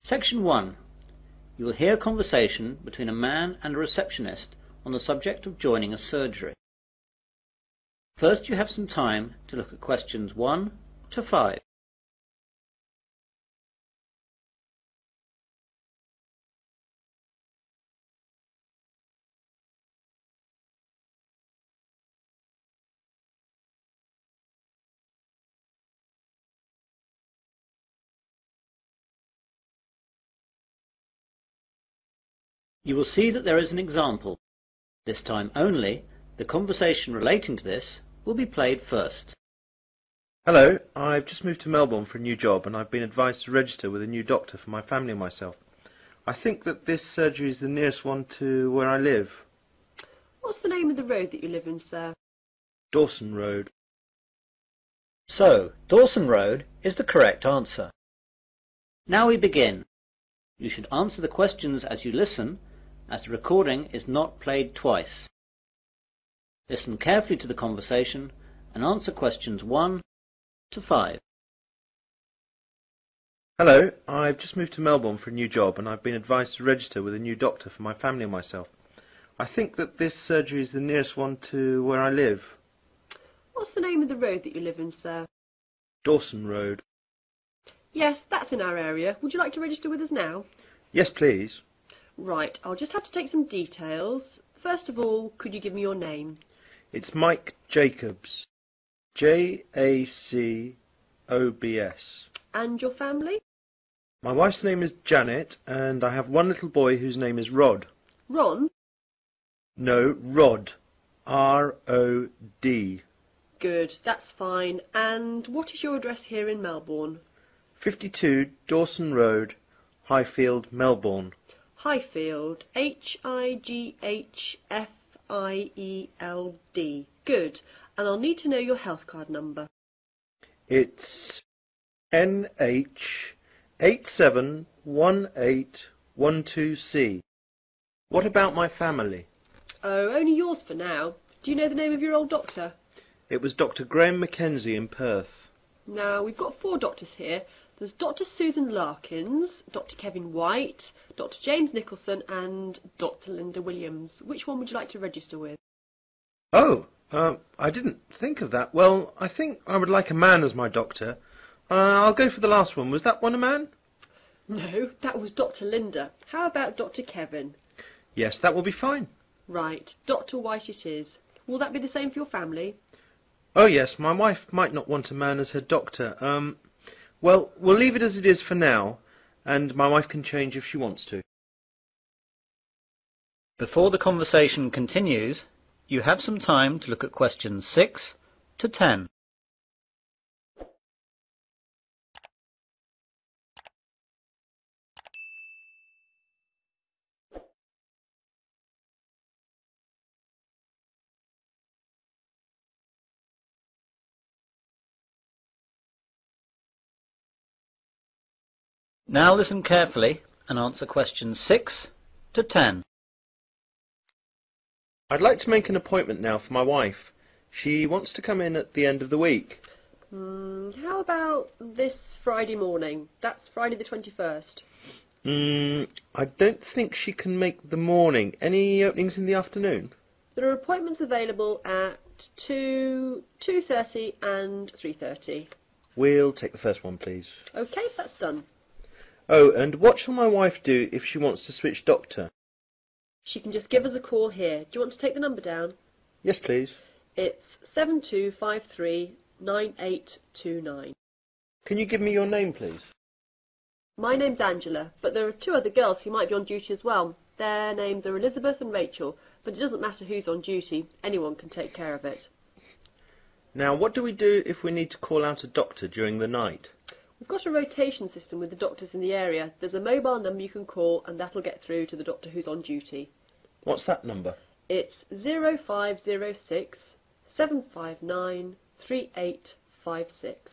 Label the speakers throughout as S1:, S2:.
S1: Section 1. You will hear a conversation between a man and a receptionist on the subject of joining a surgery. First, you have some time to look at questions 1 to 5. You will see that there is an example. This time only, the conversation relating to this will be played first.
S2: Hello, I've just moved to Melbourne for a new job and I've been advised to register with a new doctor for my family and myself. I think that this surgery is the nearest one to where I live.
S3: What's the name of the road that you live in, sir?
S2: Dawson Road.
S1: So, Dawson Road is the correct answer. Now we begin. You should answer the questions as you listen, as the recording is not played twice. Listen carefully to the conversation and answer questions 1 to 5.
S2: Hello, I've just moved to Melbourne for a new job and I've been advised to register with a new doctor for my family and myself. I think that this surgery is the nearest one to where I live.
S3: What's the name of the road that you live in, sir?
S2: Dawson Road.
S3: Yes, that's in our area. Would you like to register with us now?
S2: Yes, please.
S3: Right, I'll just have to take some details. First of all, could you give me your name?
S2: It's Mike Jacobs. Jacobs.
S3: And your family?
S2: My wife's name is Janet and I have one little boy whose name is Rod.
S3: Ron?
S2: No, Rod. R-O-D.
S3: Good, that's fine. And what is your address here in Melbourne?
S2: 52 Dawson Road, Highfield, Melbourne.
S3: Highfield, Highfield. Good. And I'll need to know your health card number.
S2: It's NH871812C. What about my family?
S3: Oh, only yours for now. Do you know the name of your old doctor?
S2: It was Dr. Graham Mackenzie in Perth.
S3: Now, we've got 4 doctors here. There's Dr. Susan Larkins, Dr. Kevin White, Dr. James Nicholson and Dr. Linda Williams. Which one would you like to register with?
S2: Oh, I didn't think of that. Well, I think I would like a man as my doctor. I'll go for the last one. Was that one a man?
S3: No, that was Dr. Linda. How about Dr. Kevin?
S2: Yes, that will be fine.
S3: Right, Dr. White it is. Will that be the same for your family?
S2: Oh yes, my wife might not want a man as her doctor. Well, we'll leave it as it is for now, and my wife can change if she wants to.
S1: Before the conversation continues, you have some time to look at questions 6 to 10. Now listen carefully and answer questions 6 to 10.
S2: I'd like to make an appointment now for my wife. She wants to come in at the end of the week.
S3: How about this Friday morning? That's Friday the 21st.
S2: I don't think she can make the morning. Any openings in the afternoon?
S3: There are appointments available at 2, 2:30 and 3:30.
S2: We'll take the first one, please.
S3: OK, that's done.
S2: Oh, and what shall my wife do if she wants to switch doctor?
S3: She can just give us a call here. Do you want to take the number down?
S2: Yes, please.
S3: It's 72539829.
S2: Can you give me your name, please?
S3: My name's Angela, but there are 2 other girls who might be on duty as well. Their names are Elizabeth and Rachel, but it doesn't matter who's on duty. Anyone can take care of it.
S2: Now, what do we do if we need to call out a doctor during the night?
S3: We've got a rotation system with the doctors in the area. There's a mobile number you can call and that'll get through to the doctor who's on duty.
S2: What's that number?
S3: It's 0506 759 3856.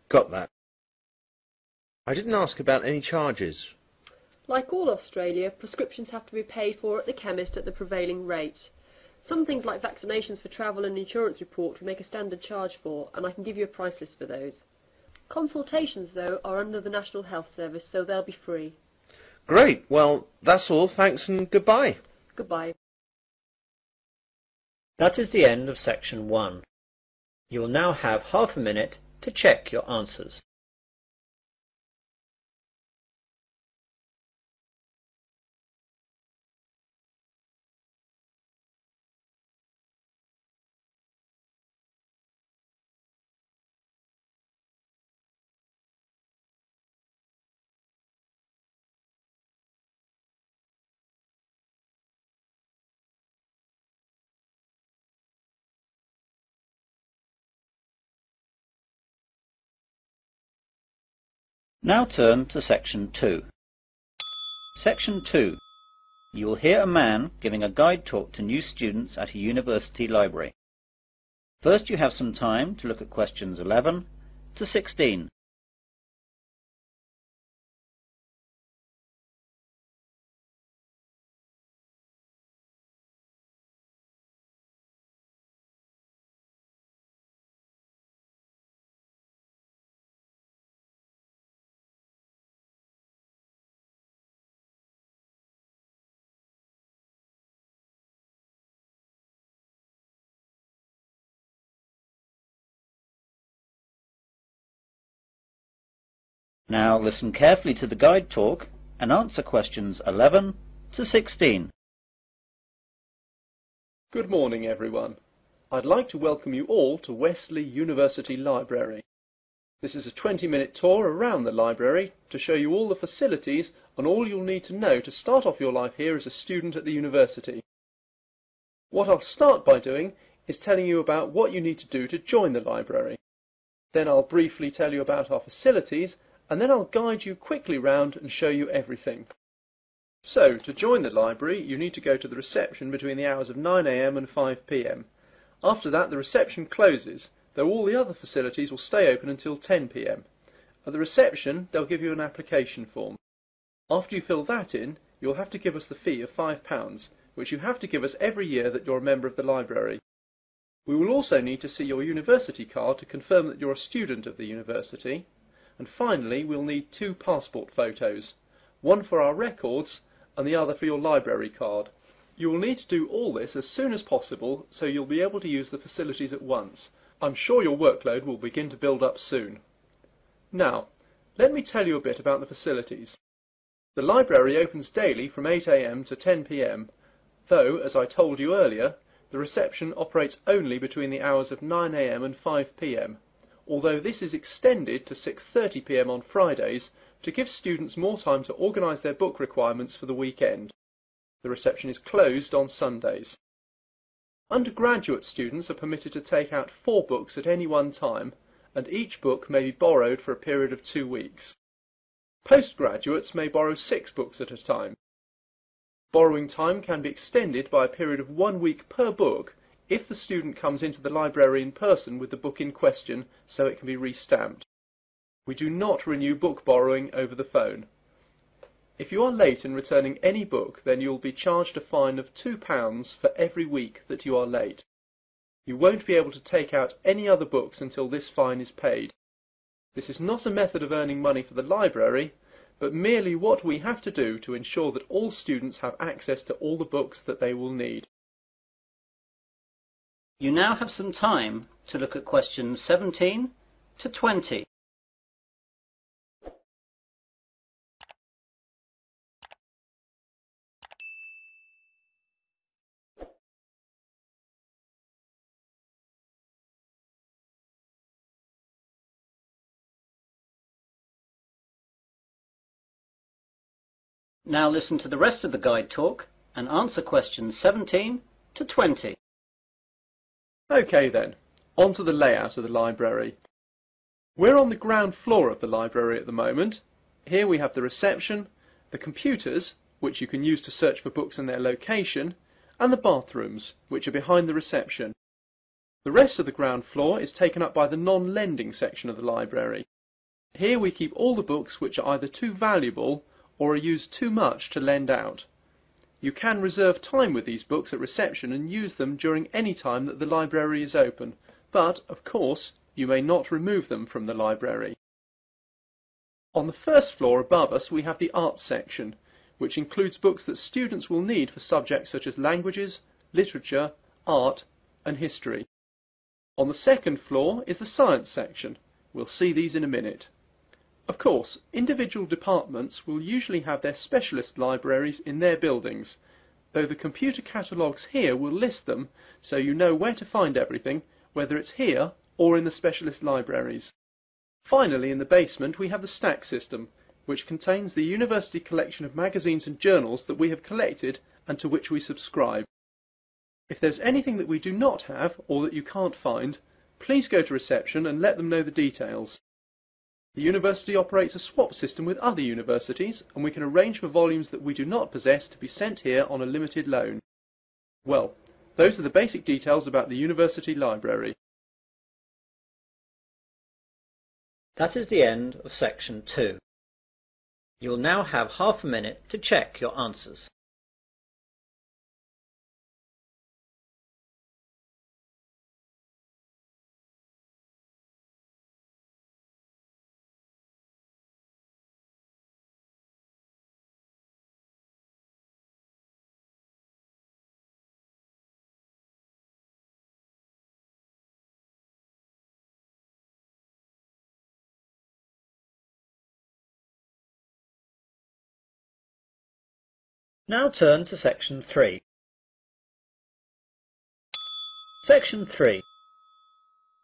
S2: Got that. I didn't ask about any charges.
S3: Like all Australia, prescriptions have to be paid for at the chemist at the prevailing rate. Some things like vaccinations for travel and insurance report we make a standard charge for, and I can give you a price list for those. Consultations, though, are under the National Health Service, so they'll be free.
S2: Great. Well, that's all. Thanks and goodbye.
S3: Goodbye.
S1: That is the end of section 1. You will now have half a minute to check your answers. Now turn to section 2. Section 2. You will hear a man giving a guide talk to new students at a university library. First you have some time to look at questions 11 to 16. Now listen carefully to the guide talk and answer questions 11 to 16.
S4: Good morning, everyone. I'd like to welcome you all to Wesley University Library. This is a 20-minute tour around the library to show you all the facilities and all you'll need to know to start off your life here as a student at the university. What I'll start by doing is telling you about what you need to do to join the library. Then I'll briefly tell you about our facilities, and then I'll guide you quickly round and show you everything. So, to join the library, you need to go to the reception between the hours of 9 AM and 5 PM. After that, the reception closes, though all the other facilities will stay open until 10 PM. At the reception, they'll give you an application form. After you fill that in, you'll have to give us the fee of £5, which you have to give us every year that you're a member of the library. We will also need to see your university card to confirm that you're a student of the university. And finally, we'll need 2 passport photos, one for our records and the other for your library card. You will need to do all this as soon as possible so you'll be able to use the facilities at once. I'm sure your workload will begin to build up soon. Now, let me tell you a bit about the facilities. The library opens daily from 8 AM to 10 PM, though, as I told you earlier, the reception operates only between the hours of 9 AM and 5 PM. Although this is extended to 6:30 PM on Fridays to give students more time to organise their book requirements for the weekend. The reception is closed on Sundays. Undergraduate students are permitted to take out 4 books at any one time, and each book may be borrowed for a period of 2 weeks. Postgraduates may borrow 6 books at a time. Borrowing time can be extended by a period of 1 week per book if the student comes into the library in person with the book in question, so it can be re-stamped. We do not renew book borrowing over the phone. If you are late in returning any book, then you will be charged a fine of £2 for every week that you are late. You won't be able to take out any other books until this fine is paid. This is not a method of earning money for the library, but merely what we have to do to ensure that all students have access to all the books that they will need.
S1: You now have some time to look at questions 17 to 20. Now listen to the rest of the guide talk and answer questions 17 to 20.
S4: OK then, on to the layout of the library. We're on the ground floor of the library at the moment. Here we have the reception, the computers, which you can use to search for books and their location, and the bathrooms, which are behind the reception. The rest of the ground floor is taken up by the non-lending section of the library. Here we keep all the books which are either too valuable or are used too much to lend out. You can reserve time with these books at reception and use them during any time that the library is open, but, of course, you may not remove them from the library. On the first floor above us we have the arts section, which includes books that students will need for subjects such as languages, literature, art and history. On the second floor is the science section. We'll see these in a minute. Of course, individual departments will usually have their specialist libraries in their buildings, though the computer catalogues here will list them so you know where to find everything, whether it's here or in the specialist libraries. Finally, in the basement we have the stack system, which contains the university collection of magazines and journals that we have collected and to which we subscribe. If there's anything that we do not have or that you can't find, please go to reception and let them know the details. The university operates a swap system with other universities, and we can arrange for volumes that we do not possess to be sent here on a limited loan. Well, those are the basic details about the university library.
S1: That is the end of section 2. You'll now have half a minute to check your answers. Now turn to section 3. Section 3.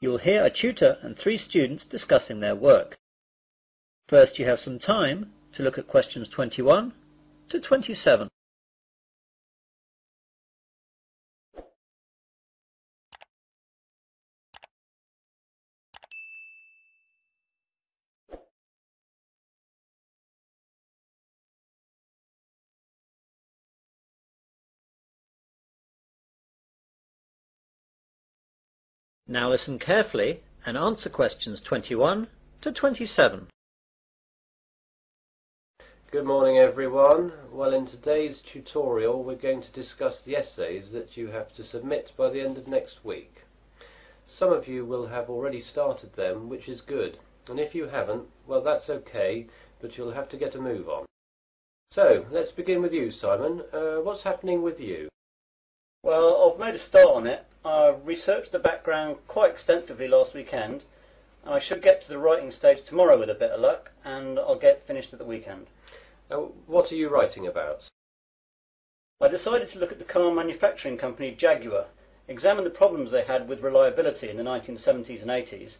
S1: You will hear a tutor and 3 students discussing their work. First you have some time to look at questions 21 to 27. Now listen carefully and answer questions 21 to 27.
S5: Good morning everyone. Well, in today's tutorial we're going to discuss the essays that you have to submit by the end of next week. Some of you will have already started them, which is good, and if you haven't, well that's okay, but you'll have to get a move on. So, let's begin with you, Simon. What's happening with you?
S1: Well, I've made a start on it. I researched the background quite extensively last weekend, and I should get to the writing stage tomorrow with a bit of luck, and I'll get finished at the weekend.
S5: What are you writing about?
S1: I decided to look at the car manufacturing company Jaguar, examine the problems they had with reliability in the 1970s and 80s,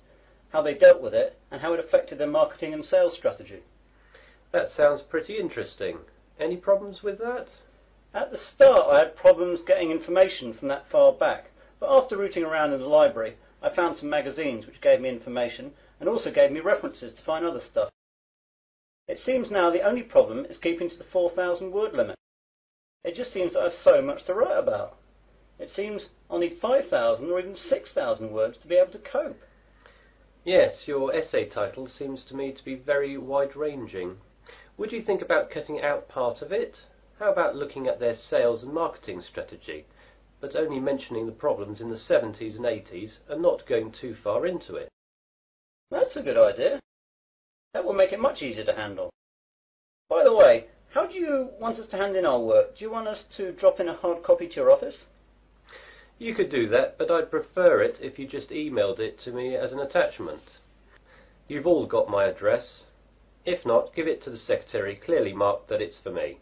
S1: how they dealt with it, and how it affected their marketing and sales strategy.
S5: That sounds pretty interesting. Any problems with that?
S1: At the start I had problems getting information from that far back, but after rooting around in the library I found some magazines which gave me information and also gave me references to find other stuff. It seems now the only problem is keeping to the 4,000 word limit. It just seems that I have so much to write about. It seems I'll need 5,000 or even 6,000 words to be able to cope.
S5: Yes, your essay title seems to me to be very wide-ranging. Would you think about cutting out part of it? How about looking at their sales and marketing strategy, but only mentioning the problems in the 70s and 80s and not going too far into it?
S1: That's a good idea. That will make it much easier to handle. By the way, how do you want us to hand in our work? Do you want us to drop in a hard copy to your office?
S5: You could do that, but I'd prefer it if you just emailed it to me as an attachment. You've all got my address. If not, give it to the secretary, clearly marked that it's for me.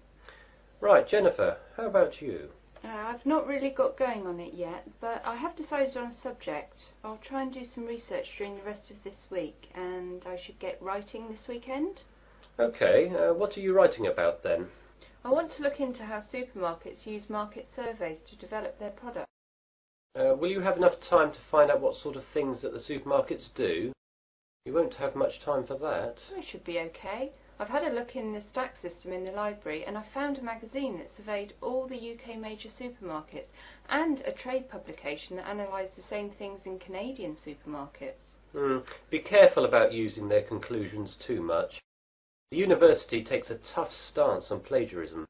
S5: Right, Jennifer, how about you?
S6: I've not really got going on it yet, but I have decided on a subject. I'll try and do some research during the rest of this week, and I should get writing this weekend.
S5: Okay, what are you writing about then?
S6: I want to look into how supermarkets use market surveys to develop their products.
S5: Will you have enough time to find out what sort of things that the supermarkets do? You won't have much time for that.
S6: It should be okay. I've had a look in the stack system in the library, and I found a magazine that surveyed all the UK major supermarkets and a trade publication that analysed the same things in Canadian supermarkets.
S5: Be careful about using their conclusions too much. The university takes a tough stance on plagiarism.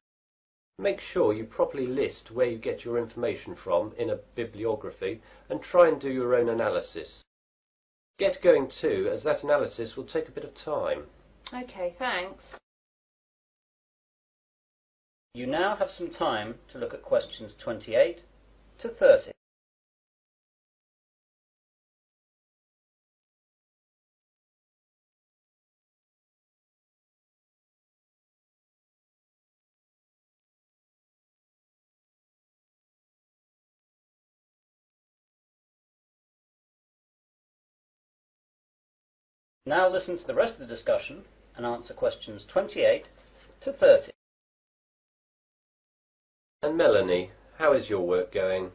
S5: Make sure you properly list where you get your information from in a bibliography and try and do your own analysis. Get going too, as that analysis will take a bit of time.
S6: OK, thanks.
S1: You now have some time to look at questions 28 to 30. Now listen to the rest of the discussion and answer questions 28 to 30.
S5: And Melanie, how is your work going?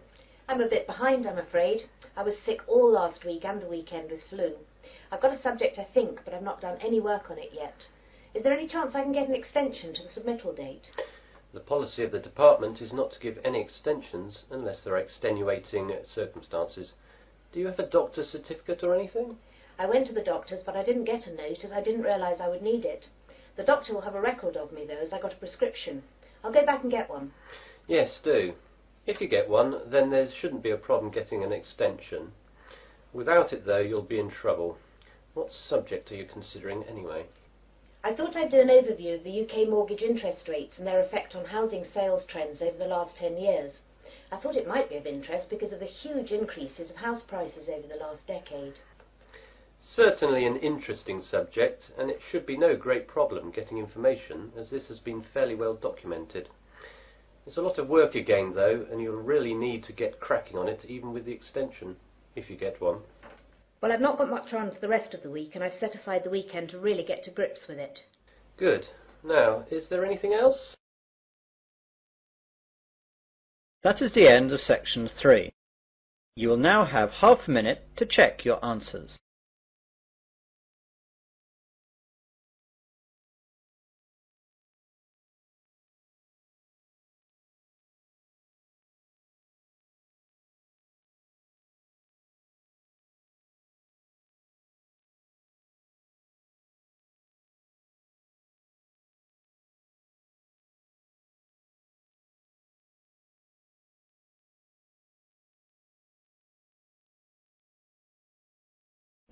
S7: I'm a bit behind, I'm afraid. I was sick all last week and the weekend with flu. I've got a subject, I think, but I've not done any work on it yet. Is there any chance I can get an extension to the submittal date?
S5: The policy of the department is not to give any extensions unless there are extenuating circumstances. Do you have a doctor's certificate or anything?
S7: I went to the doctor's, but I didn't get a note as I didn't realise I would need it. The doctor will have a record of me, though, as I got a prescription. I'll go back and get one.
S5: Yes, do. If you get one, then there shouldn't be a problem getting an extension. Without it, though, you'll be in trouble. What subject are you considering, anyway?
S7: I thought I'd do an overview of the UK mortgage interest rates and their effect on housing sales trends over the last 10 years. I thought it might be of interest because of the huge increases of house prices over the last decade.
S5: Certainly an interesting subject, and it should be no great problem getting information, as this has been fairly well documented. It's a lot of work again, though, and you'll really need to get cracking on it, even with the extension, if you get one.
S7: Well, I've not got much on for the rest of the week, and I've set aside the weekend to really get to grips with it.
S5: Good. Now, is there anything else?
S1: That is the end of section 3. You will now have half a minute to check your answers.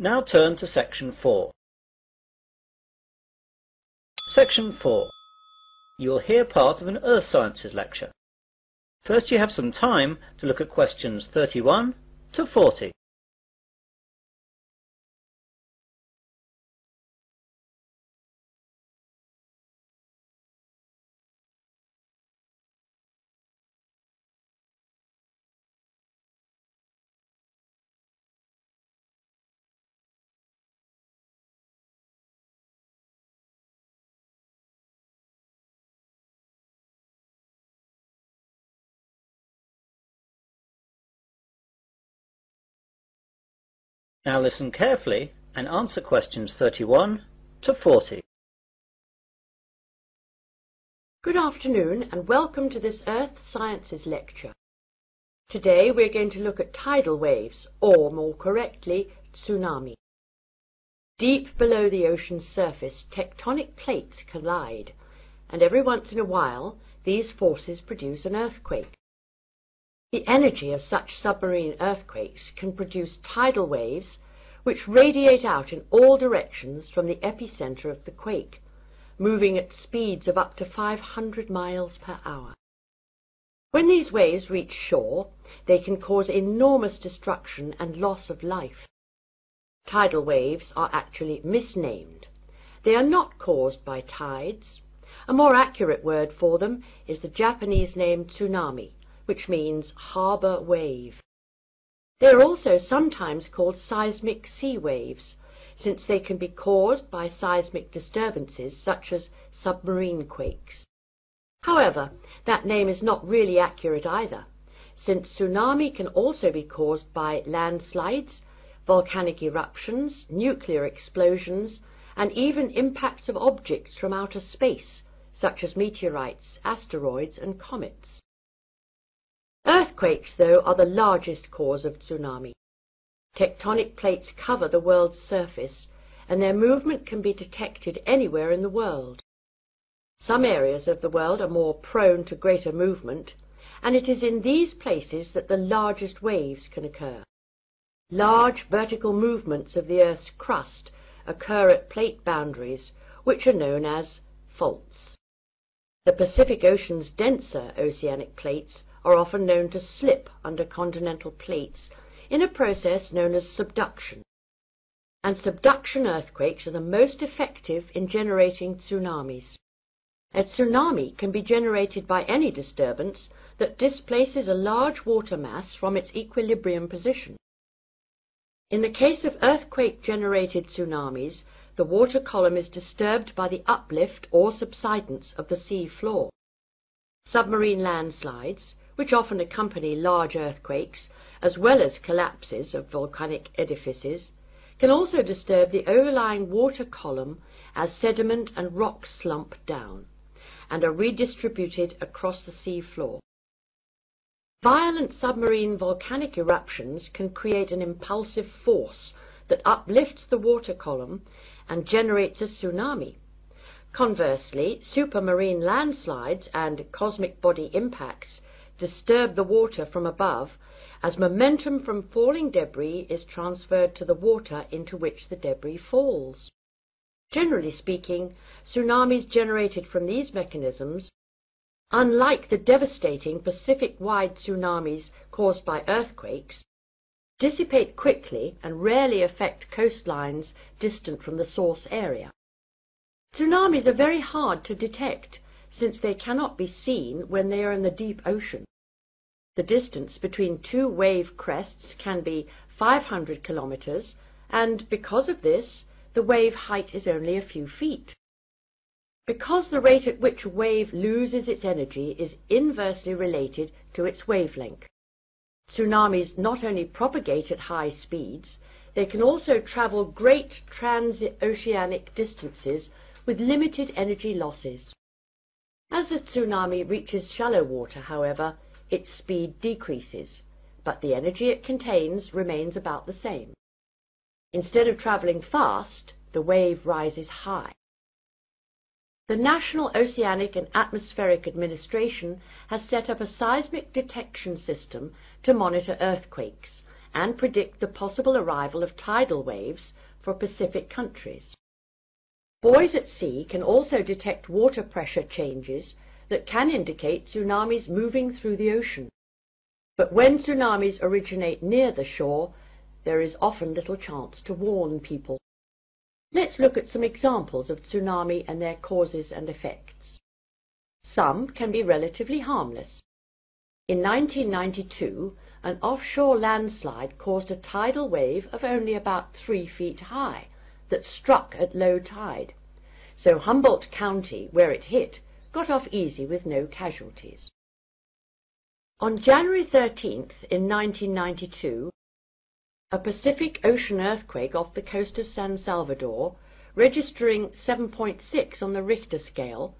S1: Now turn to section 4. Section 4. You will hear part of an Earth Sciences lecture. First you have some time to look at questions 31 to 40. Now listen carefully and answer questions 31 to 40.
S8: Good afternoon and welcome to this Earth Sciences lecture. Today we're going to look at tidal waves, or more correctly, tsunami. Deep below the ocean's surface, tectonic plates collide, and every once in a while these forces produce an earthquake. The energy of such submarine earthquakes can produce tidal waves which radiate out in all directions from the epicenter of the quake, moving at speeds of up to 500 miles per hour. When these waves reach shore, they can cause enormous destruction and loss of life. Tidal waves are actually misnamed. They are not caused by tides. A more accurate word for them is the Japanese name tsunami, which means harbour wave. They are also sometimes called seismic sea waves, since they can be caused by seismic disturbances such as submarine quakes. However, that name is not really accurate either, since tsunami can also be caused by landslides, volcanic eruptions, nuclear explosions, and even impacts of objects from outer space, such as meteorites, asteroids, and comets. Earthquakes, though, are the largest cause of tsunami. Tectonic plates cover the world's surface, and their movement can be detected anywhere in the world. Some areas of the world are more prone to greater movement, and it is in these places that the largest waves can occur. Large vertical movements of the Earth's crust occur at plate boundaries, which are known as faults. The Pacific Ocean's denser oceanic plates are often known to slip under continental plates in a process known as subduction. And subduction earthquakes are the most effective in generating tsunamis. A tsunami can be generated by any disturbance that displaces a large water mass from its equilibrium position. In the case of earthquake-generated tsunamis, the water column is disturbed by the uplift or subsidence of the sea floor. Submarine landslides, which often accompany large earthquakes, as well as collapses of volcanic edifices, can also disturb the overlying water column as sediment and rocks slump down and are redistributed across the sea floor. Violent submarine volcanic eruptions can create an impulsive force that uplifts the water column and generates a tsunami. Conversely, supermarine landslides and cosmic body impacts disturb the water from above as momentum from falling debris is transferred to the water into which the debris falls. Generally speaking, tsunamis generated from these mechanisms, unlike the devastating Pacific-wide tsunamis caused by earthquakes, dissipate quickly and rarely affect coastlines distant from the source area. Tsunamis are very hard to detect since they cannot be seen when they are in the deep ocean. The distance between two wave crests can be 500 kilometers, and because of this, the wave height is only a few feet. Because the rate at which a wave loses its energy is inversely related to its wavelength. Tsunamis not only propagate at high speeds, they can also travel great transoceanic distances with limited energy losses. As the tsunami reaches shallow water, however, its speed decreases, but the energy it contains remains about the same. Instead of travelling fast, the wave rises high. The National Oceanic and Atmospheric Administration has set up a seismic detection system to monitor earthquakes and predict the possible arrival of tidal waves for Pacific countries. Buoys at sea can also detect water pressure changes that can indicate tsunamis moving through the ocean. But when tsunamis originate near the shore, there is often little chance to warn people. Let's look at some examples of tsunami and their causes and effects. Some can be relatively harmless. In 1992, an offshore landslide caused a tidal wave of only about 3 feet high that struck at low tide. So Humboldt County, where it hit, got off easy with no casualties. On January 13th in 1992, a Pacific Ocean earthquake off the coast of San Salvador, registering 7.6 on the Richter scale,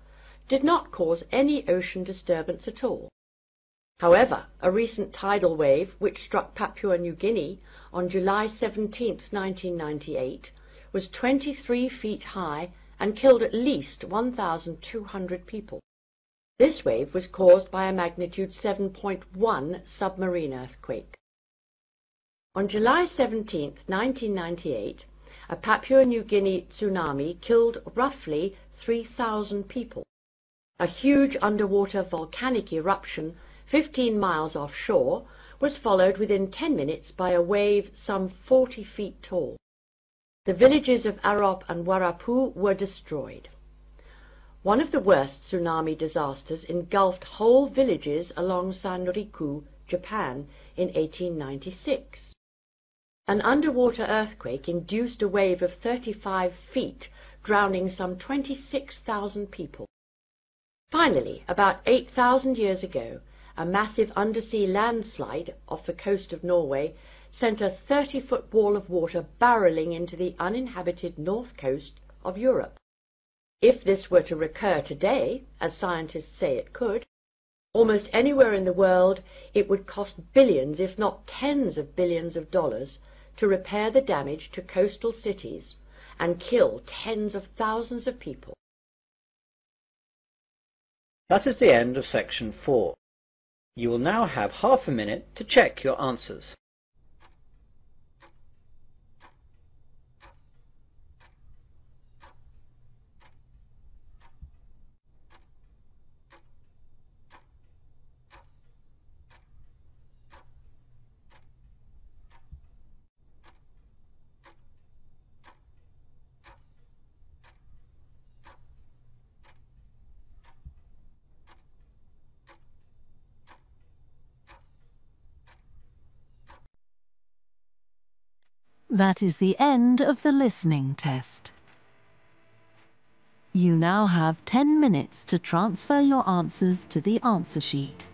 S8: did not cause any ocean disturbance at all. However, a recent tidal wave which struck Papua New Guinea on July 17, 1998, was 23 feet high and killed at least 1,200 people. This wave was caused by a magnitude 7.1 submarine earthquake. On July 17, 1998, a Papua New Guinea tsunami killed roughly 3,000 people. A huge underwater volcanic eruption 15 miles offshore was followed within 10 minutes by a wave some 40 feet tall. The villages of Arop and Warapu were destroyed. One of the worst tsunami disasters engulfed whole villages along Sanriku, Japan, in 1896. An underwater earthquake induced a wave of 35 feet, drowning some 26,000 people. Finally, about 8,000 years ago, a massive undersea landslide off the coast of Norway sent a 30-foot wall of water barreling into the uninhabited north coast of Europe. If this were to recur today, as scientists say it could, almost anywhere in the world it would cost billions, if not tens of billions of dollars, to repair the damage to coastal cities and kill tens of thousands of people.
S1: That is the end of section 4. You will now have half a minute to check your answers.
S9: That is the end of the listening test. You now have 10 minutes to transfer your answers to the answer sheet.